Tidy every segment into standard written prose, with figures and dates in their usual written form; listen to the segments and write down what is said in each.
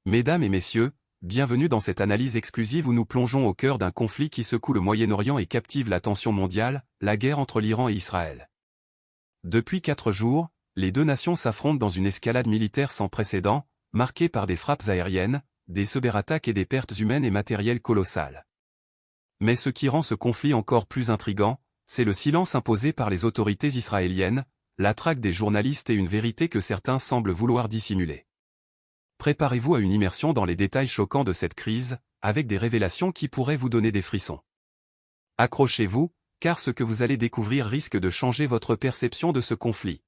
Mesdames et messieurs, bienvenue dans cette analyse exclusive où nous plongeons au cœur d'un conflit qui secoue le Moyen-Orient et captive l'attention mondiale, la guerre entre l'Iran et Israël. Depuis 4 jours, les deux nations s'affrontent dans une escalade militaire sans précédent, marquée par des frappes aériennes, des cyberattaques et des pertes humaines et matérielles colossales. Mais ce qui rend ce conflit encore plus intrigant, c'est le silence imposé par les autorités israéliennes, la traque des journalistes et une vérité que certains semblent vouloir dissimuler. Préparez-vous à une immersion dans les détails choquants de cette crise, avec des révélations qui pourraient vous donner des frissons. Accrochez-vous, car ce que vous allez découvrir risque de changer votre perception de ce conflit.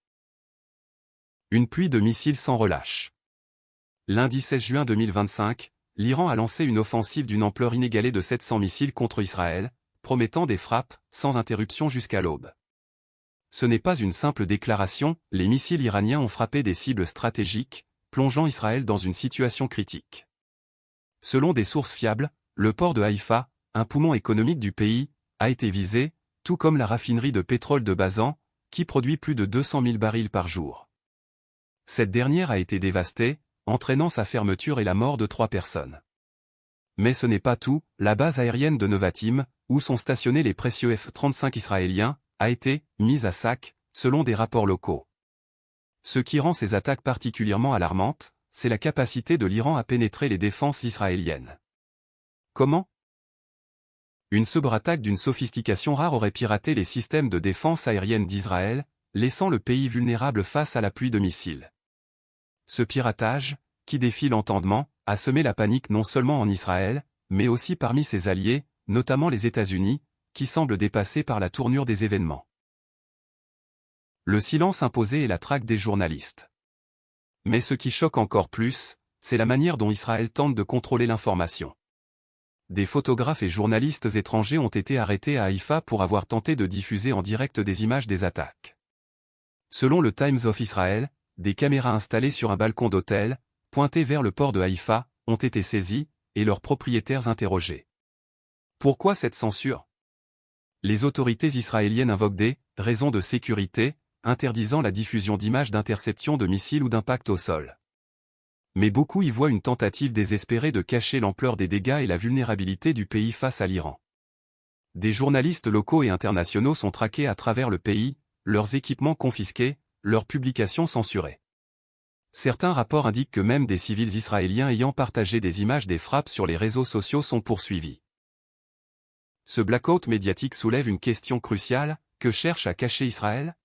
Une pluie de missiles sans relâche. Lundi 16 juin 2025, l'Iran a lancé une offensive d'une ampleur inégalée de 700 missiles contre Israël, promettant des frappes, sans interruption jusqu'à l'aube. Ce n'est pas une simple déclaration, les missiles iraniens ont frappé des cibles stratégiques, plongeant Israël dans une situation critique. Selon des sources fiables, le port de Haïfa, un poumon économique du pays, a été visé, tout comme la raffinerie de pétrole de Bazan, qui produit plus de 200 000 barils par jour. Cette dernière a été dévastée, entraînant sa fermeture et la mort de 3 personnes. Mais ce n'est pas tout, la base aérienne de Nevatim, où sont stationnés les précieux F-35 israéliens, a été mise à sac, selon des rapports locaux. Ce qui rend ces attaques particulièrement alarmantes, c'est la capacité de l'Iran à pénétrer les défenses israéliennes. Comment ? Une cyberattaque d'une sophistication rare aurait piraté les systèmes de défense aérienne d'Israël, laissant le pays vulnérable face à la pluie de missiles. Ce piratage, qui défie l'entendement, a semé la panique non seulement en Israël, mais aussi parmi ses alliés, notamment les États-Unis, qui semblent dépassés par la tournure des événements. Le silence imposé et la traque des journalistes. Mais ce qui choque encore plus, c'est la manière dont Israël tente de contrôler l'information. Des photographes et journalistes étrangers ont été arrêtés à Haïfa pour avoir tenté de diffuser en direct des images des attaques. Selon le Times of Israel, des caméras installées sur un balcon d'hôtel, pointées vers le port de Haïfa, ont été saisies, et leurs propriétaires interrogés. Pourquoi cette censure ? Les autorités israéliennes invoquent des raisons de sécurité, interdisant la diffusion d'images d'interception de missiles ou d'impact au sol. Mais beaucoup y voient une tentative désespérée de cacher l'ampleur des dégâts et la vulnérabilité du pays face à l'Iran. Des journalistes locaux et internationaux sont traqués à travers le pays, leurs équipements confisqués, leurs publications censurées. Certains rapports indiquent que même des civils israéliens ayant partagé des images des frappes sur les réseaux sociaux sont poursuivis. Ce blackout médiatique soulève une question cruciale, que cherche à cacher Israël ?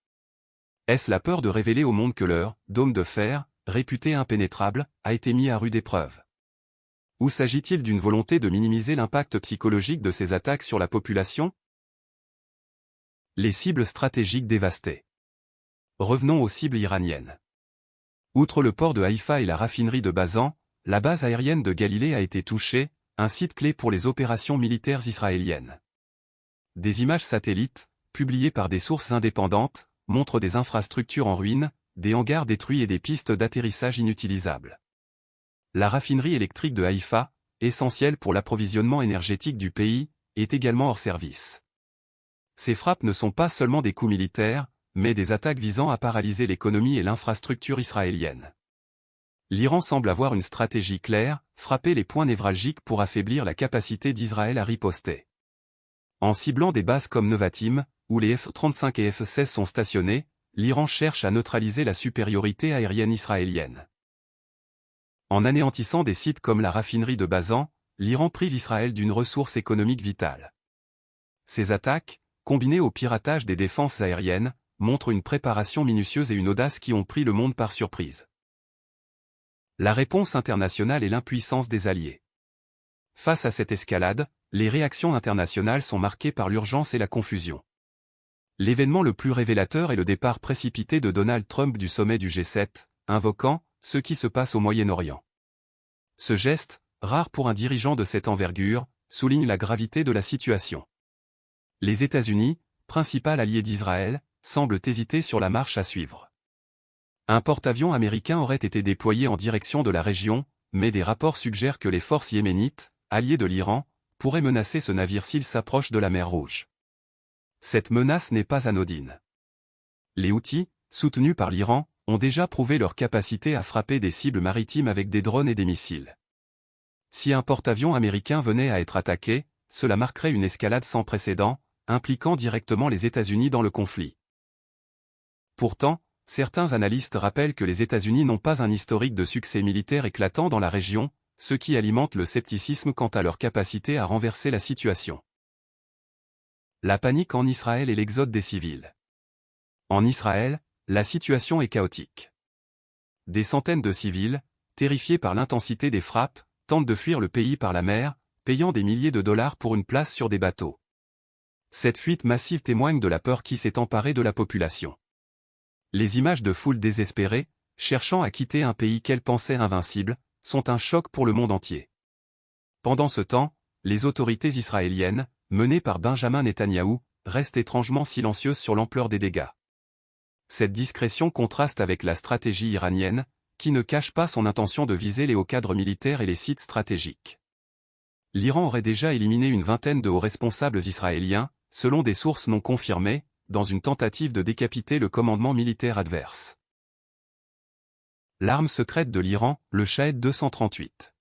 Est-ce la peur de révéler au monde que leur dôme de fer, réputé impénétrable, a été mis à rude épreuve? Ou s'agit-il d'une volonté de minimiser l'impact psychologique de ces attaques sur la population? Les cibles stratégiques dévastées. Revenons aux cibles iraniennes. Outre le port de Haïfa et la raffinerie de Bazan, la base aérienne de Galilée a été touchée, un site clé pour les opérations militaires israéliennes. Des images satellites, publiées par des sources indépendantes, montrent des infrastructures en ruine, des hangars détruits et des pistes d'atterrissage inutilisables. La raffinerie électrique de Haïfa, essentielle pour l'approvisionnement énergétique du pays, est également hors service. Ces frappes ne sont pas seulement des coups militaires, mais des attaques visant à paralyser l'économie et l'infrastructure israélienne. L'Iran semble avoir une stratégie claire, frapper les points névralgiques pour affaiblir la capacité d'Israël à riposter. En ciblant des bases comme Nevatim, où les F-35 et F-16 sont stationnés, l'Iran cherche à neutraliser la supériorité aérienne israélienne. En anéantissant des sites comme la raffinerie de Bazan, l'Iran prive Israël d'une ressource économique vitale. Ces attaques, combinées au piratage des défenses aériennes, montrent une préparation minutieuse et une audace qui ont pris le monde par surprise. La réponse internationale et l'impuissance des alliés. Face à cette escalade, les réactions internationales sont marquées par l'urgence et la confusion. L'événement le plus révélateur est le départ précipité de Donald Trump du sommet du G7, invoquant « ce qui se passe au Moyen-Orient ». Ce geste, rare pour un dirigeant de cette envergure, souligne la gravité de la situation. Les États-Unis, principal allié d'Israël, semblent hésiter sur la marche à suivre. Un porte-avions américain aurait été déployé en direction de la région, mais des rapports suggèrent que les forces yéménites, alliées de l'Iran, pourraient menacer ce navire s'il s'approche de la mer Rouge. Cette menace n'est pas anodine. Les Houthis, soutenus par l'Iran, ont déjà prouvé leur capacité à frapper des cibles maritimes avec des drones et des missiles. Si un porte-avions américain venait à être attaqué, cela marquerait une escalade sans précédent, impliquant directement les États-Unis dans le conflit. Pourtant, certains analystes rappellent que les États-Unis n'ont pas un historique de succès militaire éclatant dans la région, ce qui alimente le scepticisme quant à leur capacité à renverser la situation. La panique en Israël et l'exode des civils. En Israël, la situation est chaotique. Des centaines de civils, terrifiés par l'intensité des frappes, tentent de fuir le pays par la mer, payant des milliers de dollars pour une place sur des bateaux. Cette fuite massive témoigne de la peur qui s'est emparée de la population. Les images de foules désespérées, cherchant à quitter un pays qu'elles pensaient invincible, sont un choc pour le monde entier. Pendant ce temps, les autorités israéliennes, menées par Benjamin Netanyahou, restent étrangement silencieuses sur l'ampleur des dégâts. Cette discrétion contraste avec la stratégie iranienne, qui ne cache pas son intention de viser les hauts cadres militaires et les sites stratégiques. L'Iran aurait déjà éliminé une vingtaine de hauts responsables israéliens, selon des sources non confirmées, dans une tentative de décapiter le commandement militaire adverse. L'arme secrète de l'Iran, le Shahed 238.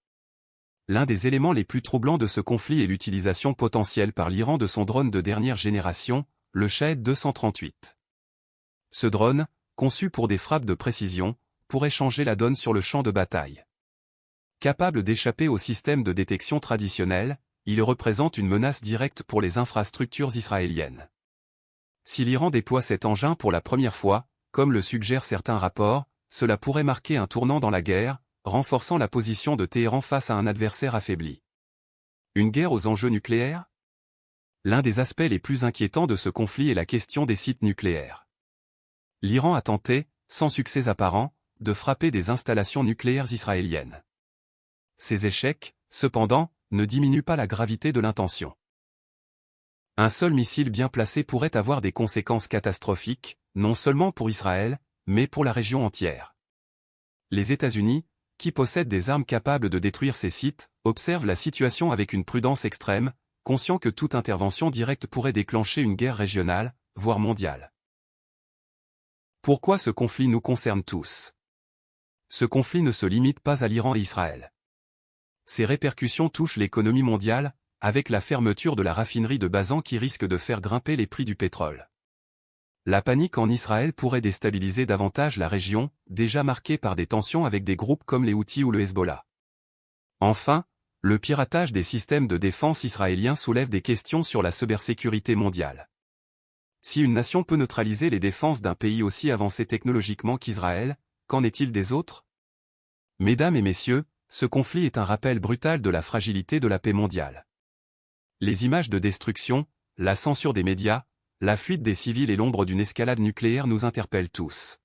L'un des éléments les plus troublants de ce conflit est l'utilisation potentielle par l'Iran de son drone de dernière génération, le Shahed 238. Ce drone, conçu pour des frappes de précision, pourrait changer la donne sur le champ de bataille. Capable d'échapper au système de détection traditionnel, il représente une menace directe pour les infrastructures israéliennes. Si l'Iran déploie cet engin pour la première fois, comme le suggèrent certains rapports, cela pourrait marquer un tournant dans la guerre, renforçant la position de Téhéran face à un adversaire affaibli. Une guerre aux enjeux nucléaires? L'un des aspects les plus inquiétants de ce conflit est la question des sites nucléaires. L'Iran a tenté, sans succès apparent, de frapper des installations nucléaires israéliennes. Ces échecs, cependant, ne diminuent pas la gravité de l'intention. Un seul missile bien placé pourrait avoir des conséquences catastrophiques, non seulement pour Israël, mais pour la région entière. Les États-Unis, qui possèdent des armes capables de détruire ces sites, observent la situation avec une prudence extrême, conscients que toute intervention directe pourrait déclencher une guerre régionale, voire mondiale. Pourquoi ce conflit nous concerne tous? Ce conflit ne se limite pas à l'Iran et Israël. Ses répercussions touchent l'économie mondiale, avec la fermeture de la raffinerie de Bazan qui risque de faire grimper les prix du pétrole. La panique en Israël pourrait déstabiliser davantage la région, déjà marquée par des tensions avec des groupes comme les Houthis ou le Hezbollah. Enfin, le piratage des systèmes de défense israéliens soulève des questions sur la cybersécurité mondiale. Si une nation peut neutraliser les défenses d'un pays aussi avancé technologiquement qu'Israël, qu'en est-il des autres? Mesdames et messieurs, ce conflit est un rappel brutal de la fragilité de la paix mondiale. Les images de destruction, la censure des médias, la fuite des civils et l'ombre d'une escalade nucléaire nous interpellent tous.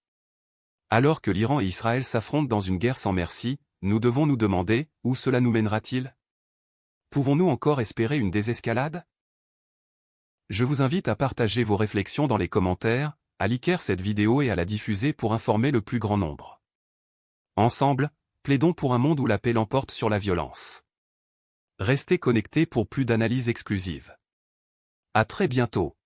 Alors que l'Iran et Israël s'affrontent dans une guerre sans merci, nous devons nous demander, où cela nous mènera-t-il? Pouvons-nous encore espérer une désescalade? Je vous invite à partager vos réflexions dans les commentaires, à liker cette vidéo et à la diffuser pour informer le plus grand nombre. Ensemble, plaidons pour un monde où la paix l'emporte sur la violence. Restez connectés pour plus d'analyses exclusives. À très bientôt.